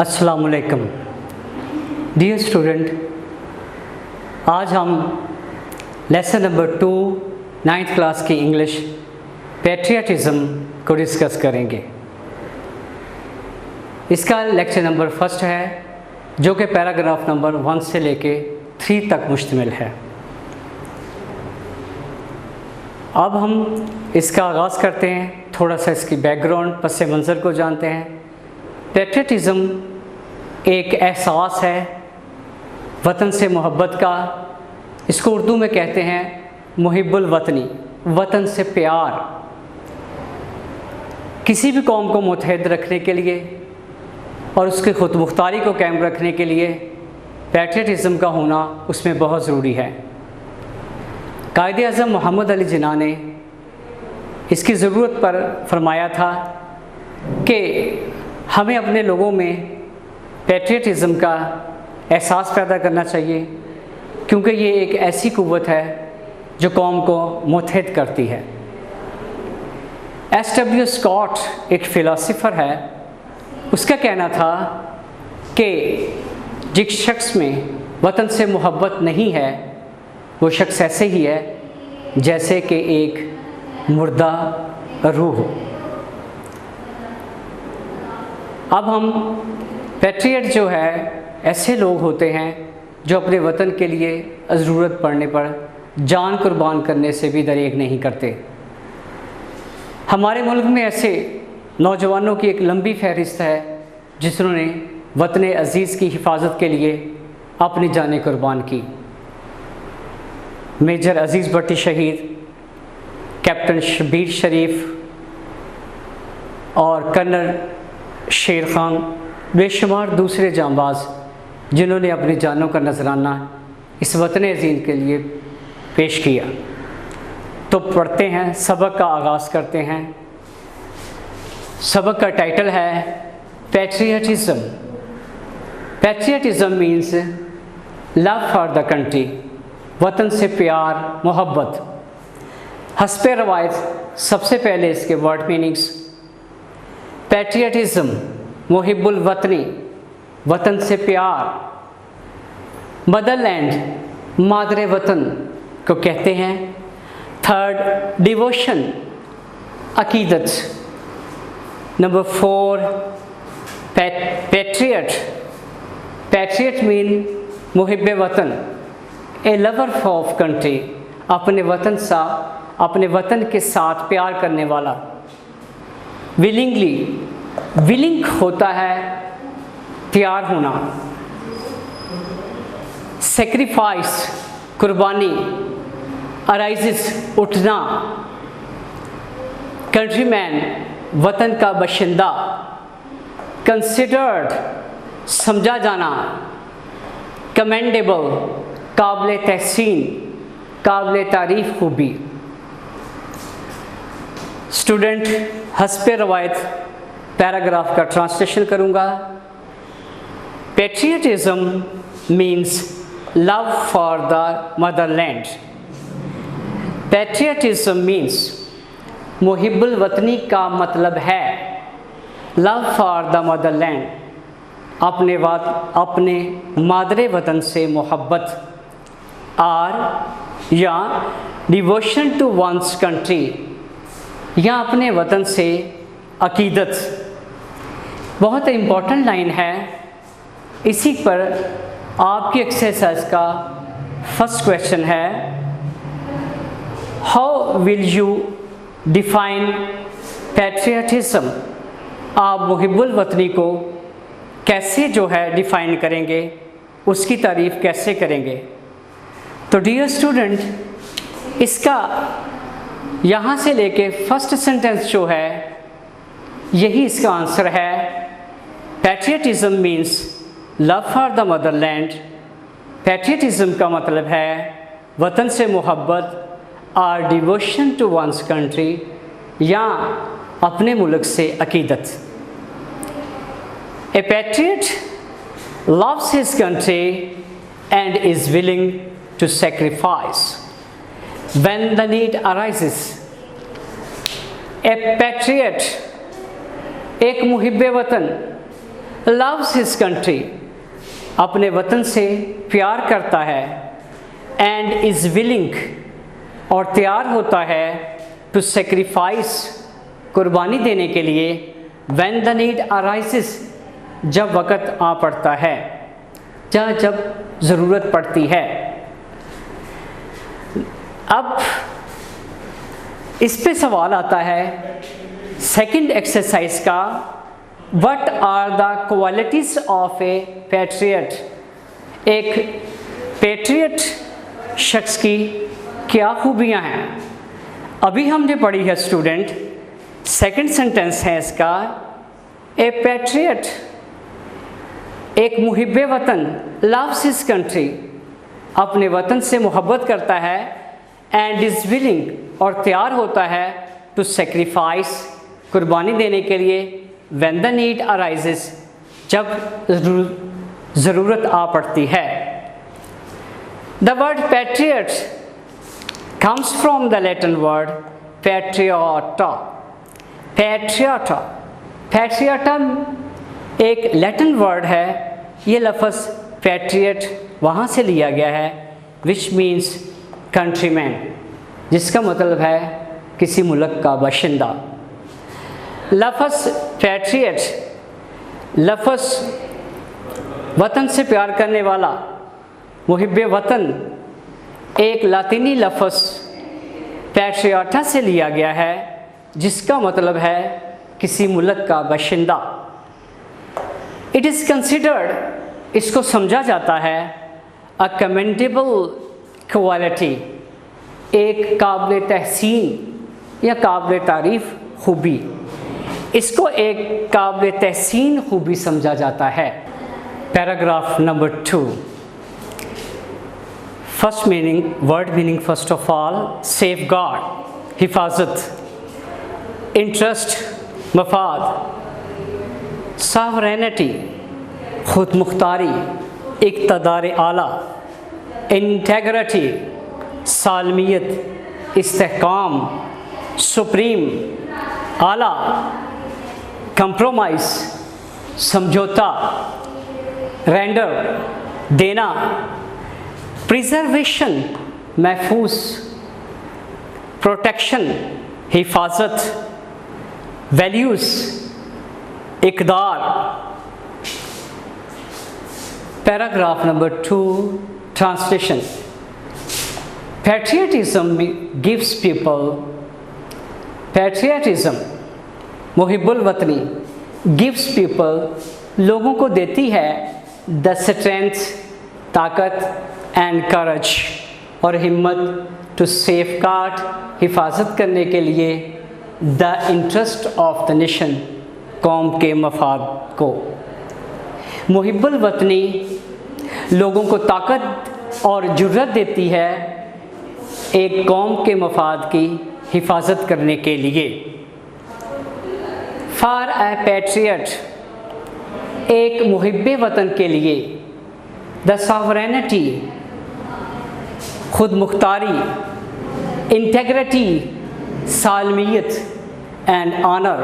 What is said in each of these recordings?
अस्सलामुअलैकुम dear student, आज हम लेसन नंबर 2 9th क्लास की इंग्लिश पैट्रियटिज़म को डिस्कस करेंगे। इसका लेक्चर नंबर 1 है जो कि पैराग्राफ नंबर 1 से लेके 3 तक मुश्तमिल है। अब हम इसका आगाज़ करते हैं, थोड़ा सा इसकी बैकग्राउंड पस मंज़र को जानते हैं। पैट्रियटिज़म एक एहसास है वतन से मोहब्बत का। इसको उर्दू में कहते हैं मुहिब्बुल वतनी, वतन से प्यार। किसी भी कौम को मुत्तहिद रखने के लिए और उसके खुद मुख्तारी को कायम रखने के लिए पैट्रियटिज़म का होना उसमें बहुत ज़रूरी है। कायदे आज़म मोहम्मद अली जिन्ना ने इसकी ज़रूरत पर फरमाया था कि हमें अपने लोगों में पैट्रियटिज़म का एहसास पैदा करना चाहिए, क्योंकि ये एक ऐसी क़ुव्वत है जो कौम को मुत्तहिद करती है। S.W. स्कॉट एक फ़िलासफ़र है, उसका कहना था कि जिस शख्स में वतन से मोहब्बत नहीं है वो शख्स ऐसे ही है जैसे कि एक मुर्दा रूह हो। अब हम पैट्रियट जो है ऐसे लोग होते हैं जो अपने वतन के लिए ज़रूरत पड़ने पर जान कुर्बान करने से भी दरेग नहीं करते। हमारे मुल्क में ऐसे नौजवानों की एक लंबी फहरिस्त है जिन्होंने वतन अज़ीज़ की हिफाजत के लिए अपनी जानें कुर्बान की। मेजर अज़ीज़ भट्टी शहीद, कैप्टन शब्बीर शरीफ और कर्नल शेर खान, बेशुमार दूसरे जांबाज जिन्होंने अपनी जानों का नजराना इस वतन अज़ीज़ के लिए पेश किया। तो पढ़ते हैं, सबक का आगाज़ करते हैं। सबक का टाइटल है patriotism. Patriotism means love for the country, वतन से प्यार, मोहब्बत। हस्बे रवायत सबसे पहले इसके वर्ड मीनिंग्स। पैट्रियटिज़म मुहिब्बुल वतनी, वतन से प्यार। मदरलैंड, मादरे वतन को कहते हैं। थर्ड, डिवोशन, अकीदत। Number 4, patriot. पैट्रियट मीन मुहिब्बे वतन, ए लवर ऑफ कंट्री, अपने वतन के साथ प्यार करने वाला। विलिंगली, विलिंग होता है तैयार होना। सेक्रीफाइस, कुर्बानी। अराइजिस, उठना। कंट्रीमैन, वतन का बशिंदा। कंसिडर्ड, समझा जाना। कमेंडेबल, काबिल तहसीन, काबिल तारीफ़ खूबी। स्टूडेंट, हस्बे रवायत पैराग्राफ का ट्रांसलेशन करूँगा। Patriotism means love for the motherland. Patriotism means मुहिब्बुल वतनी का मतलब है लव फॉर द मदरलैंड, अपने मादरे वतन से मोहब्बत। आर या डिवोशन टू वंस कंट्री, या अपने वतन से अकीदत। बहुत इम्पॉर्टेंट लाइन है। इसी पर आपकी एक्सरसाइज का फर्स्ट क्वेश्चन है, how will you define patriotism. आप मुहिब्बुल वतनी को कैसे जो है डिफ़ाइन करेंगे, उसकी तारीफ़ कैसे करेंगे। तो डियर स्टूडेंट, इसका यहाँ से लेके फर्स्ट सेंटेंस जो है यही इसका आंसर है। Patriotism means love for the motherland. Patriotism का मतलब है वतन से मोहब्बत, और डिवोशन टू वंस कंट्री, या अपने मुल्क से अकीदत। A patriot loves his country and is willing to sacrifice when the need arises। A patriot एक मुहिब्बे वतन लव्स हिज कंट्री, अपने वतन से प्यार करता है, एंड इज़ विलिंग, और तैयार होता है, टू सेक्रीफाइस, कुर्बानी देने के लिए, व्हेन द नीड अराइजेस, जब वक़्त आ पड़ता है, जब ज़रूरत पड़ती है। अब इस पे सवाल आता है सेकंड एक्सरसाइज का, what are the qualities of a patriot, एक पैट्रियट शख्स की क्या खूबियाँ हैं। अभी हमने पढ़ी है स्टूडेंट, सेकंड सेंटेंस है इसका, ए पैट्रियट, एक मुहिब्बे वतन, लव्स हिज कंट्री, अपने वतन से मोहब्बत करता है, एंड इज़ विलिंग, और तैयार होता है, टू सेक्रीफाइस, कुर्बानी देने के लिए, व्हेन द नीड अराइजेस, जब ज़रूरत आ पड़ती है। The word patriot comes from the Latin word patriota. Patriota, patriota एक लैटिन वर्ड है, ये लफ्ज़ पैट्रियट वहाँ से लिया गया है, विच मीन्स कंट्रीमैन, जिसका मतलब है किसी मुल्क का बाशिंदा। लफ्ज़ पैट्रियट, लफ्ज़ वतन से प्यार करने वाला, मुहिब्बे वतन, एक लातीनी लफ्ज़ पैट्रियाटा से लिया गया है, जिसका मतलब है किसी मुल्क का बाशिंदा। इट इज़ कंसिडर्ड, इसको समझा जाता है, अ कमेंडेबल क्वालिटी, एक काबिल तहसीन या काबिल तारीफ़ खूबी, इसको एक काबिल तहसीन खूबी समझा जाता है। Paragraph number 2, first meaning, word meaning first of all, safeguard, हिफाजत, इंटरेस्ट, मफाद, सावरेनिटी, खुद मुख्तारी, इक़्तिदार आला, इंटेग्रिटी, सालमियत, इस्तेहकाम, सुप्रीम, आला, कंप्रोमाइज़, समझौता, रेंडर, देना, प्रिजर्वेशन, महफूज, प्रोटेक्शन, हिफाजत, वैल्यूज़, इक़दार। Paragraph number 2, translation. Patriotism gives people, patriotism मुहिब्बुल वतनी, गिव्स पीपल लोगों को देती है, द स्ट्रेंथ, ताकत, एंड करेज, और हिम्मत, टू सेफगार्ड, हिफाजत करने के लिए, the interest of the nation, कौम के मफाद को। मुहिब्बुल वतनी लोगों को ताकत और जुर्रत देती है एक कौम के मफाद की हिफाजत करने के लिए। फॉर ए पैट्रियट, एक मुहिब्बे वतन के लिए, द सॉवरेनिटी, खुद मुख्तारी, इंटेग्रिटी, सालमियत, एंड ऑनर,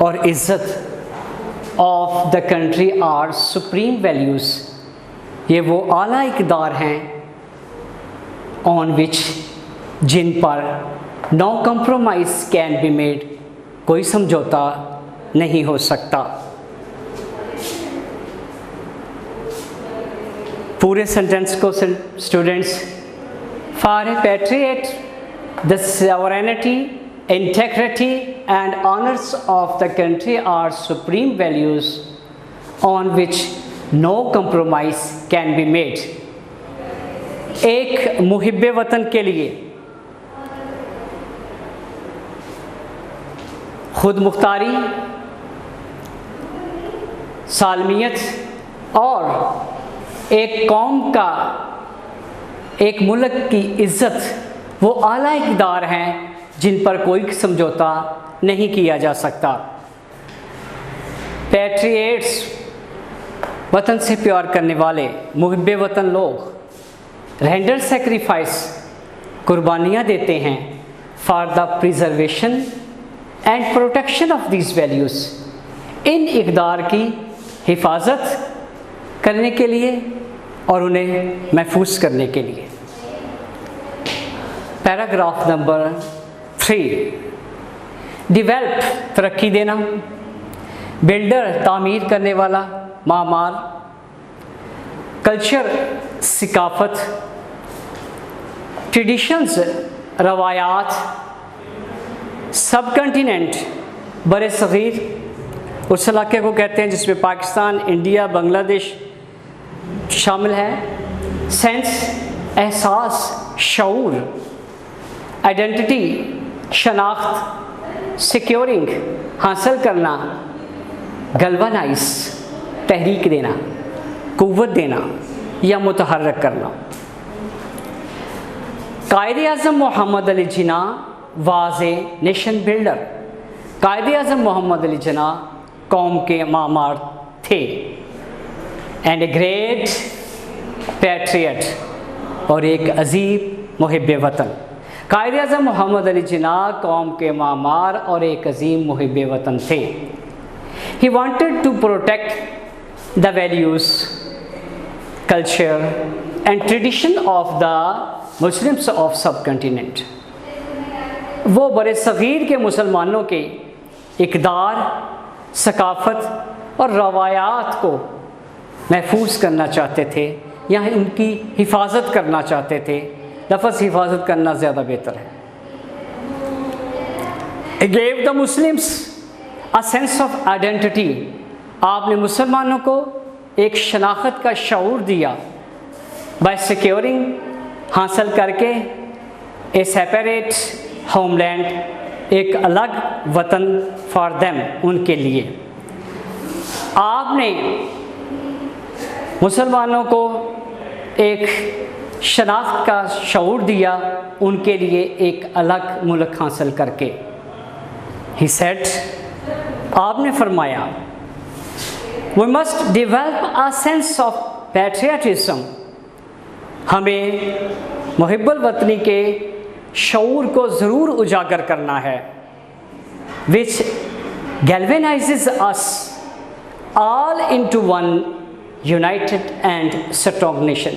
और इज़्ज़त of the country are supreme values, ये वो आला इक़दार हैं ऑन विच, जिन पर no compromise can be made, कोई समझौता नहीं हो सकता। पूरे सेंटेंस को students, for a patriot the sovereignty, integrity and honors of the country are supreme values on which no compromise can be made. एक मुहिब्बे वतन के लिए खुद मुख्तारी, सालमियत और एक कौम का, एक मुल्क की इज़्ज़त, वो आला इक़दार हैं जिन पर कोई समझौता नहीं किया जा सकता। पैट्रियट्स, वतन से प्यार करने वाले, मुहिब्बे वतन लोग, रेंडर सेक्रीफाइस, कुर्बानियाँ देते हैं, for the preservation and protection of these values, इन इक़दार की हिफाजत करने के लिए और उन्हें महफूज करने के लिए। पैराग्राफ नंबर 3, डेवलप तरक्की देना, बिल्डर तामीर करने वाला, मामार, कल्चर सिकाफत, ट्रेडिशंस रवायात, सब कंटिनेंट बरे सग़ीर उस इलाके को कहते हैं जिसमें पाकिस्तान, इंडिया, बांग्लादेश शामिल है। सेंस एहसास, शऊर, आइडेंटिटी शनाख्त, सिक्योरिंग हासिल करना, गल्वनाइज तहरीक देना, कुव्वत देना या मुतहर्रक करना। Quaid e Azam Mohammad Ali Jinnah was a nation builder. Quaid e Azam Mohammad Ali Jinnah कौम के मामार थे एंड ए ग्रेट पैट्रियट और एक अजीम मुहिब वतन। कायद-ए-आज़म मोहम्मद अली जिन्ना कौम के मामार और एक अजीम मुहिब वतन थे। He wanted to protect the values, culture and tradition of the Muslims of subcontinent। वो बड़े सग़ीर के मुसलमानों के इक़दार, सकाफ़त और रवायात को महफूज करना चाहते थे या उनकी हिफाजत करना चाहते थे। लफ्ज़ हिफाजत करना ज़्यादा बेहतर है। He gave the Muslims a sense of identity। आपने मुसलमानों को एक शनाख्त का शऊर दिया। by securing हासिल करके ए सेपरेट होमलैंड, एक अलग वतन फॉर देम, उनके लिए। आपने मुसलमानों को एक शनाख्त का शऊर दिया, उनके लिए एक अलग मुल्क हासिल करके। ही सेड, आपने फरमाया, we must develop a sense of patriotism. हमें मुहिब्बुल वतनी के शऊर को ज़रूर उजागर करना है। Which galvanises us all into one united and strong nation.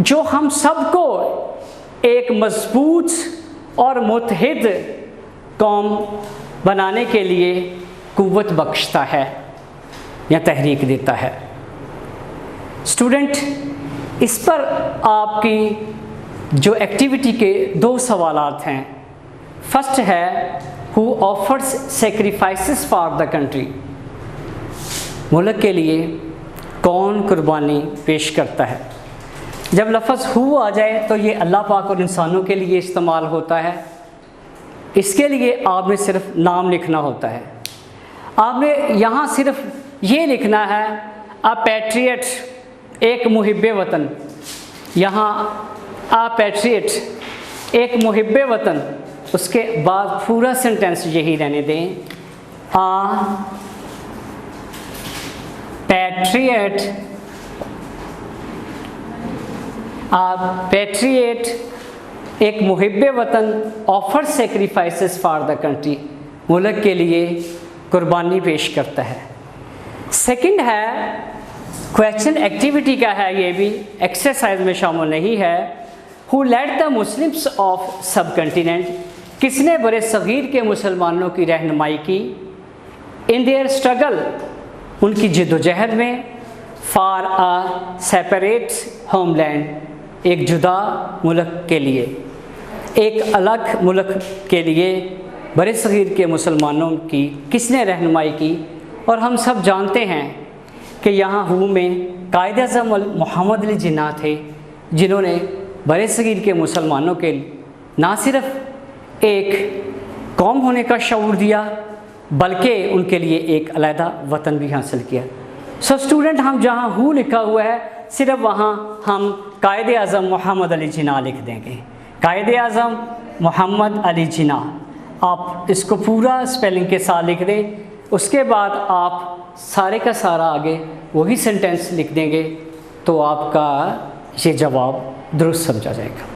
जो हम सबको एक मजबूत और मुत्तहिद कौम बनाने के लिए कुव्वत बख्शता है या तहरीक देता है। स्टूडेंट, इस पर आपकी जो एक्टिविटी के 2 सवालात हैं। फर्स्ट है, who offers sacrifices for the country. मुल्क के लिए कौन कुर्बानी पेश करता है। जब लफ्ज़ हु आ जाए तो ये अल्लाह पाक और इंसानों के लिए इस्तेमाल होता है। इसके लिए आपने सिर्फ नाम लिखना होता है। आपने यहाँ सिर्फ ये लिखना है, अ पैट्रियट, एक मुहिब वतन। यहाँ आ पैट्रियट, एक मुहिब वतन। उसके बाद पूरा सेंटेंस यही रहने दें, आ पैट्रियट, एक मुहिब वतन offer sacrifices for the country, मुल्क के लिए कुर्बानी पेश करता है। सेकंड है, क्वेश्चन एक्टिविटी का है, ये भी एक्सरसाइज में शामिल नहीं है। Who led the Muslims of subcontinent, किसने बड़े सग़ीर के मुसलमानों की रहनुमाई की। इन देयर स्ट्रगल, उनकी जद्दोजहद में। फॉर अ सेपरेट होमलैंड, एक जुदा मुल्क के लिए, एक अलग मुल्क के लिए बड़े सग़ीर के मुसलमानों की किसने रहनुमाई की। और हम सब जानते हैं कि यहाँ हू में कायद-ए-आज़म मोहम्मद अली जिन्ना थे, जिन्होंने बड़े सग़ीर के मुसलमानों के ना सिर्फ एक कौम होने का शऊर दिया, बल्कि उनके लिए एक अलहदा वतन भी हासिल किया। सो स्टूडेंट, हम जहाँ हू लिखा हुआ है सिर्फ वहाँ हम कायद-ए-आज़म मोहम्मद अली जिन्ना लिख देंगे। कायद-ए-आज़म मोहम्मद अली जिन्ना, आप इसको पूरा स्पेलिंग के साथ लिख दें। उसके बाद आप सारे का सारा आगे वही सेंटेंस लिख देंगे, तो आपका ये जवाब दुरुस्त समझा जाएगा।